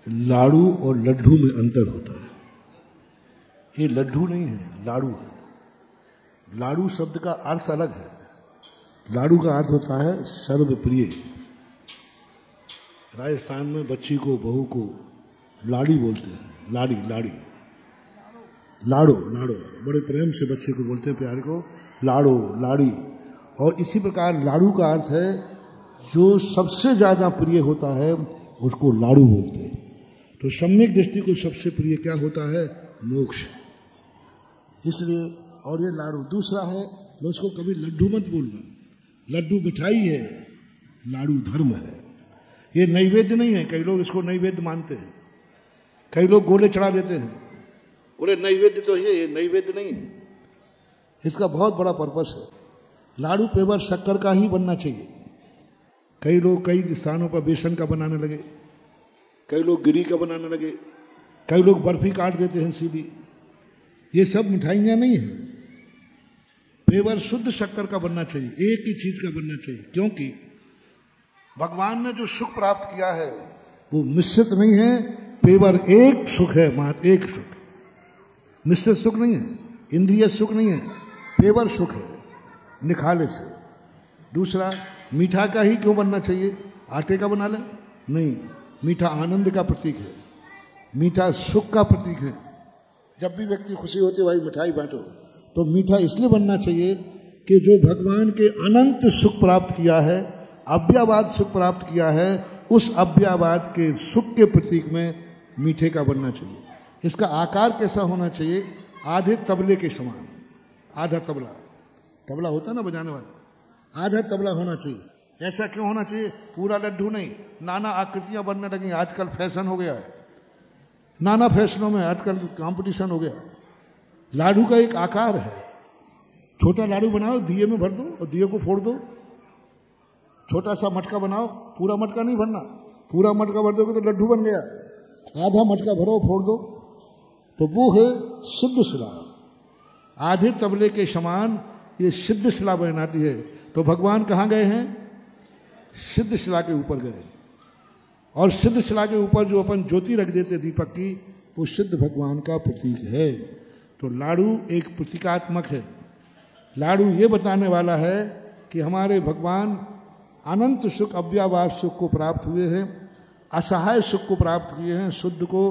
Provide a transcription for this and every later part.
लाड़ू और लड्डू में अंतर होता है। ये लड्डू नहीं है, लाड़ू है। लाड़ू शब्द का अर्थ अलग है। लाड़ू का अर्थ होता है सर्वप्रिय। राजस्थान में बच्ची को, बहू को लाड़ी बोलते हैं। लाड़ी, लाड़ी, लाड़ो, लाड़ो, बड़े प्रेम से बच्चे को बोलते हैं, प्यारे को लाड़ो, लाड़ी। और इसी प्रकार लाड़ू का अर्थ है जो सबसे ज्यादा प्रिय होता है उसको लाड़ू बोलते हैं। तो सम्यक दृष्टि को सबसे प्रिय क्या होता है? मोक्ष। इसलिए, और ये लाड़ू। दूसरा है, उसको कभी लड्डू मत बोलना। लड्डू मिठाई है, लाड़ू धर्म है। ये नैवेद्य नहीं है। कई लोग इसको नैवेद्य मानते हैं, कई लोग गोले चढ़ा देते हैं, बोले नैवेद्य तो है, ये नैवेद्य नहीं है। इसका बहुत बड़ा पर्पस है। लाड़ू पेवर शक्कर का ही बनना चाहिए। कई लोग कई स्थानों पर बेसन का बनाने लगे, कई लोग गिरी का बनाने लगे, कई लोग बर्फी काट देते हैं सीधी। ये सब मिठाइयां नहीं है। पेवर शुद्ध शक्कर का बनना चाहिए, एक ही चीज का बनना चाहिए। क्योंकि भगवान ने जो सुख प्राप्त किया है वो मिश्रित नहीं है। पेवर एक सुख है, मात्र एक सुख, मिश्रित सुख नहीं है, इंद्रिय सुख नहीं है, पेवर सुख है, निखाले से। दूसरा, मीठा का ही क्यों बनना चाहिए? आटे का बना ले? नहीं, मीठा आनंद का प्रतीक है, मीठा सुख का प्रतीक है। जब भी व्यक्ति खुशी होती है भाई मिठाई बांटो, तो मीठा इसलिए बनना चाहिए कि जो भगवान के अनंत सुख प्राप्त किया है, अव्यावाद सुख प्राप्त किया है, उस अव्यावाद के सुख के प्रतीक में मीठे का बनना चाहिए। इसका आकार कैसा होना चाहिए? आधे तबले के समान। आधा तबला, तबला होता ना बजाने वाला, आधा तबला होना चाहिए। ऐसा क्यों होना चाहिए? पूरा लड्डू नहीं। नाना आकृतियां बनने लगी, आजकल फैशन हो गया है, नाना फैशनों में आजकल कंपटीशन हो गया। लाडू का एक आकार है। छोटा लाडू बनाओ, दिए में भर दो और दिए को फोड़ दो। छोटा सा मटका बनाओ, पूरा मटका नहीं भरना, पूरा मटका भर दोगे तो लड्डू बन गया। आधा मटका भरो, फोड़ दो, तो वो है सिद्ध शिला। आधे तबले के समान ये सिद्ध शिला बनाती है। तो भगवान कहाँ गए हैं? सिद्ध शिला के ऊपर गए। और सिद्ध शिला के ऊपर जो अपन ज्योति रख देते दीपक की, वो सिद्ध भगवान का प्रतीक है। तो लाड़ू एक प्रतीकात्मक है। लाड़ू ये बताने वाला है कि हमारे भगवान अनंत सुख, अव्यावाद सुख को प्राप्त हुए हैं, असहाय सुख को प्राप्त किए हैं, शुद्ध को,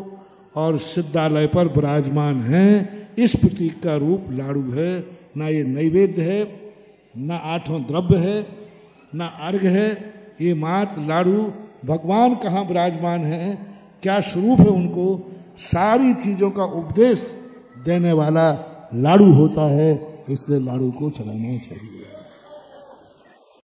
और सिद्धालय पर विराजमान हैं। इस प्रतीक का रूप लाड़ू है। ना ये नैवेद्य है, ना आठों द्रव्य है, ना अर्घ है। ये मात्र लाड़ू, भगवान कहाँ विराजमान है, क्या स्वरूप है उनको, सारी चीजों का उपदेश देने वाला लाड़ू होता है। इसलिए लाड़ू को चढ़ाना चाहिए।